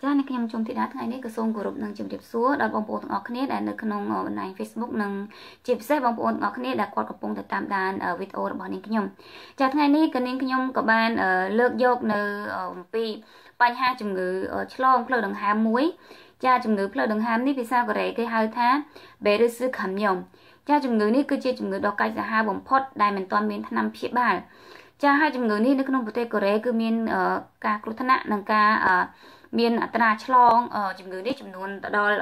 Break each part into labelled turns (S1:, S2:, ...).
S1: ចាអ្នកខ្ញុំជុំធីតាថ្ងៃនេះក៏សូមគោរពនឹងជម្រាបសួរដល់បងប្អូនទាំងអស់គ្នាដែលនៅក្នុងបណ្ដាញ Facebook និងជាពិសេសបងប្អូនទាំងអស់គ្នាដែលគាត់កំពុងតែតាមដានវីដេអូរបស់នាងខ្ញុំចាថ្ងៃនេះក៏នាងខ្ញុំក៏បានលើកយកនៅអំពីបញ្ហាជំងឺឆ្លងផ្លូវដង្ហើមមួយចាជំងឺផ្លូវដង្ហើមនេះភាសាកូរ៉េគេហៅថា Berusu Kamyom ចាជំងឺនេះគឺជាជំងឺដ៏កាចសាហាវបំផុតដែលមិនទាន់មានថ្នាំព្យាបាលចាហើយជំងឺនេះនៅក្នុងប្រទេសកូរ៉េគឺមានការគ្រោះថ្នាក់និងការមានអត្រាឆ្លងជំងឺនេះចំនួនដល់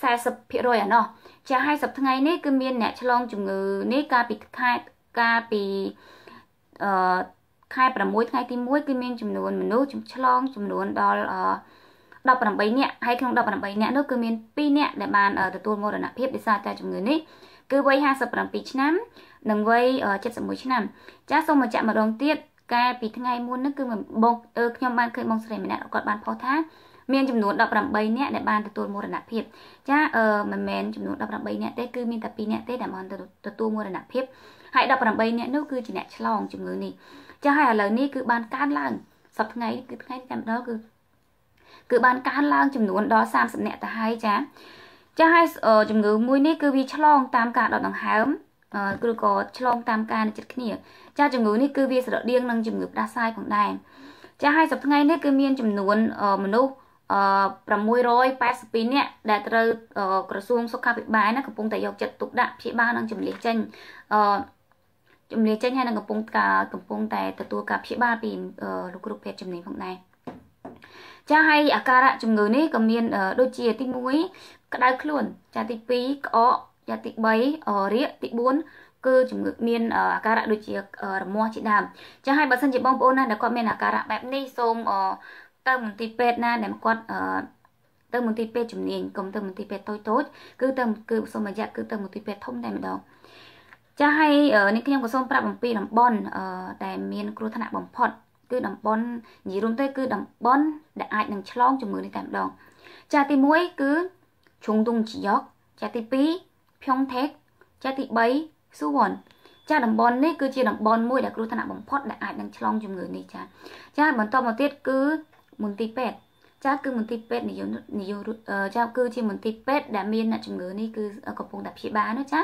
S1: 40%ឯណោះចាហើយសប្តាហ៍ថ្ងៃនេះគឺមានអ្នកឆ្លងជំងឺនេះកាលពីខែ6ថ្ងៃទី1គឺមានចំនួនមនុស្សឆ្លងចំនួនដល់18នាក់ហើយក្នុង18នាក់នោះគឺមាន2នាក់ដែលបានទទួលមរណភាពដោយសារតែជំងឺនេះគឺវ័យ57ឆ្នាំនិងវ័យ71ឆ្នាំចាសូមបញ្ជាក់ម្ដងទៀតកាលពីថ្ងៃមុននោះគឺបងខ្ញុំបានឃើញបងស្រីម្នាក់គាត់បានផុសថាមានចំនួន18នាក់ដែលបានទទួលមរណភាពចាមិនមែនចំនួន18នាក់ទេគឺមានតែ2នាក់ទេដែលបានទទួលមរណភាពហើយ18នាក់នោះគឺជាអ្នកឆ្លងជំងឺនេះចាហើយឥឡូវនេះគឺបានកើនឡើងសប្តាហ៍ថ្ងៃគឺថ្ងៃតែម្ដងគឺបានកើនឡើងចំនួនដល់30នាក់ទៅហើយចាហើយជំងឺមួយនេះគឺវាឆ្លងតាមការដកដង្ហើមឬក៏ឆ្លងតាមការនៅជិតគ្នាចាជំងឺនេះគឺវាស្រដៀងនឹងជំងឺផ្ដាសាយផងដែរចាហើយសប្តាហ៍ថ្ងៃនេះគឺមានចំនួនមនុស្ស682នាក់ដែលត្រូវក្រសួងសុខាភិបាលណាកំពុងតែយកចិត្តទុកដាក់ព្យាបាលនិងជំនះចេញហើយនឹងកំពុងតែទទួលការព្យាបាលពីលោកគ្រូពេទ្យជំនាញផងដែរចាហើយអាការៈជំងឺនេះក៏មានដូចជាទី1ក្តៅខ្លួនចាទី2ក្អកចាទី3រាគទី4គឺជំងឺមានអាការៈដូចជារមាស់ជាដើមចាហើយបើសិនជាបងប្អូនណាដែលគាត់មានអាការៈបែបនេះសូមទៅមន្ទីរពេទ្យណាដែលគាត់ទៅមន្ទីរពេទ្យជំនាញកុំទៅមន្ទីរពេទ្យតូចគឺសូមរយៈគឺទៅមន្ទីរពេទ្យធំតែម្ដងចាហើយនេះខ្ញុំក៏សូមប្រាប់អំពីតំបន់ដែលមានគ្រោះថ្នាក់បំផុតគឺតំបន់និយាយរួមទៅគឺតំបន់ដែលអាចនឹងឆ្លងជំងឺនេះតែម្ដងចាទី1គឺជុងតុងជីយ៉កចាទី2 Pyeongtaek ចាទី3 Suwon ចាតំបន់នេះគឺជាតំបន់មួយដែលគ្រោះថ្នាក់បំផុតដែលអាចនឹងឆ្លងជំងឺនេះចាបន្តមកទៀតគឺមន្ទីរពេទ្យចាគឺមន្ទីរពេទ្យចាគឺជាមន្ទីរពេទ្យដែលមានអ្នកជំងឺនេះគឺកំពុងតែព្យាបាលណាចា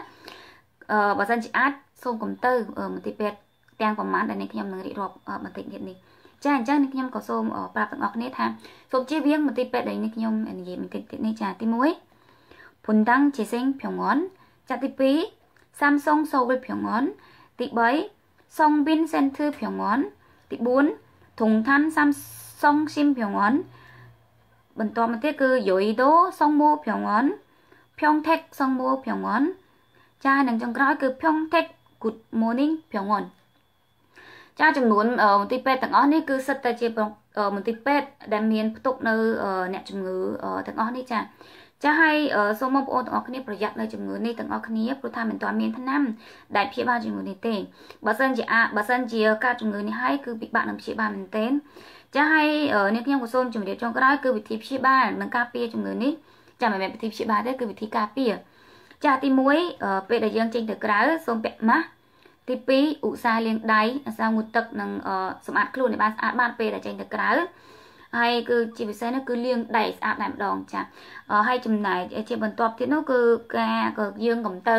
S1: បើសិនជាអាចសូមកុំទៅមន្ទីរពេទ្យទាំងប្រមាណដែលខ្ញុំនឹងរៀបរាប់បន្តិចទៀតនេះចាអញ្ចឹងខ្ញុំក៏សូមប្រាប់ទាំងអស់គ្នាថាសូមជៀសវាងមន្ទីរពេទ្យដែលខ្ញុំនិយាយបន្តិចទៀតនេះចាទី1 Bundang Jeseng Pyeongwon ចាទី2 Samsung Seoul Pyeongwon ទី3 Songbin Center Pyeongwon ទី4 Dongtan Samsung Sim Pyeongwon បន្តមកទៀតគឺ Yeouido Songmo Pyeongwon Pyeongtaek Songmo Pyeongwon ចានិងចុងក្រោយគឺ Pyeongtaek Good Morning Pyeongwon ចាចំនួនមន្ទីរពេទ្យទាំងអស់នេះគឺសិតតែជាមន្ទីរពេទ្យដែលមានផ្ទុកនៅអ្នកជំងឺទាំងអស់នេះចាហើយសូមបងប្អូនទាំងអស់គ្នាប្រយ័ត្ននៅជំងឺនេះទាំងអស់គ្នាព្រោះថាមិនទាន់មានថ្នាំដែលព្យាបាលជំងឺនេះទេបើសិនជាកើតជំងឺនេះហើយគឺពិបាកនឹងព្យាបាលមែនទែនចាហើយនេះខ្ញុំក៏សូមជម្រាបចុងក្រោយគឺវិធីព្យាបាលនិងការពារជំងឺនេះចាមិនមែនវិធីព្យាបាលទេគឺវិធីការពារចាទី1ពេលដែលយើងចេញទៅក្រៅសូមពាក់ម៉ាស់ទី2ឧស្សាហ៍លាងដៃអាសាងូតទឹកនិងសម្អាតខ្លួនឲ្យបានស្អាតបានពេលដែលចេញទៅក្រៅហើយគឺជាពិសេសនោះគឺលាងដៃស្អាតតែម្ដងចាហើយចំណែកជាបន្ទាប់ទៀតនោះគឺក៏យើងកុំទៅ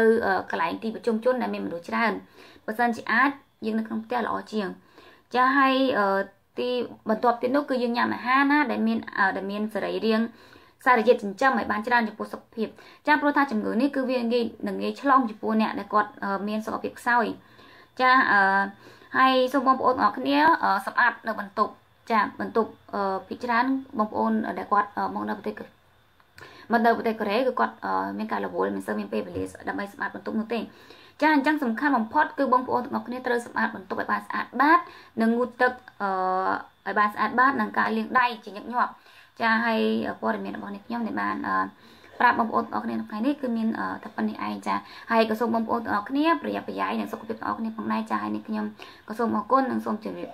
S1: កន្លែងទីប្រជុំជនដែលមានមនុស្សច្រើនបើសិនជាអាចយើងនៅក្នុងផ្ទះល្អជាងចាហើយទីបន្ទាប់ទៀតនោះគឺយើងញ៉ាំអាហារណាដែលមានសរីរាង្គសារជាតិចិញ្ចឹមឲ្យបានច្រើនចំពោះសុខភាពចាព្រោះថាជំងឺនេះគឺវាងាយឆ្លងចំពោះអ្នកដែលគាត់មានសុខភាពខ្សោយចាហើយសូមបងប្អូនទាំងអស់គ្នាសម្អាតនៅបន្ទប់ចាបន្ទប់ពីច្រើនបងប្អូនដែលគាត់មកនៅប្រទេសកូរ៉េគឺគាត់មានការរវល់មិនសូវមានពេលវេលាដើម្បីសម្អាតបន្ទប់នោះទេចាអញ្ចឹងសំខាន់បំផុតគឺបងប្អូនទាំងអស់គ្នាត្រូវសម្អាតបន្ទប់ឲ្យបានស្អាតបាតនិងងូតទឹកឲ្យបានស្អាតបាតនិងការលាងដៃជាញឹកញាប់ចាហើយព័ត៌មានរបស់នេះខ្ញុំដែលបានប្រាប់បងប្អូនទាំងអស់គ្នាថ្ងៃនេះគឺមានតែប៉ុណ្្នេះឯងចាហើយក៏សូមបងប្អូនទាំងអស់គ្នាប្រយ័ត្នប្រយែងនិងសុខភាពទាំងអស់គ្នាផងដែរចាហើយនេះខ្ញុំក៏សូមអរគុណនិងសូមជម្រាប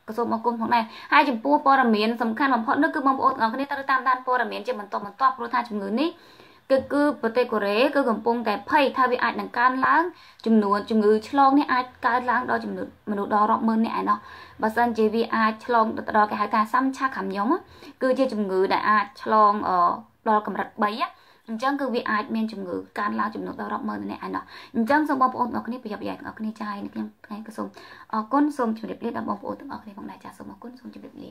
S1: ក៏សូមអរគុណផងដែរហើយចំពោះព័ត៌មានសំខាន់បំផុតនោះគឺបងប្អូនទាំងអស់គ្នាត្រូវតាមដានព័ត៌មានជាបន្តព្រោះថាជំងឺនេះ គឺប្រទេសកូរ៉េគឺកំពុងតែភ័យថាវាអាចនឹងកើនឡើងចំនួនជំងឺឆ្លងនេះអាចកើនឡើងដល់ចំនួនមនុស្សដល់រាប់ម៉ឺននាក់ឯណោះបើសិនជាវាអាចឆ្លងទៅដល់គេហៅថាសាំឆាខាំយ៉ុងគឺជាជំងឺដែលអាចឆ្លងដល់កម្រិត3អញ្ចឹងគឺវាអាចមានជំងឺកើនឡើងចំនួនដល់រាប់ម៉ឺននាក់ឯណោះអញ្ចឹងសូមបងប្អូនទាំងអស់គ្នាប្រយ័ត្នប្រយែងទាំងអស់គ្នាចា៎ហើយខ្ញុំថ្ងៃក៏សូមអរគុណសូមជម្រាបលាដល់បងប្អូនទាំងអស់គ្នាផងដែរចា៎សូមអរគុណសូមជម្រាបលា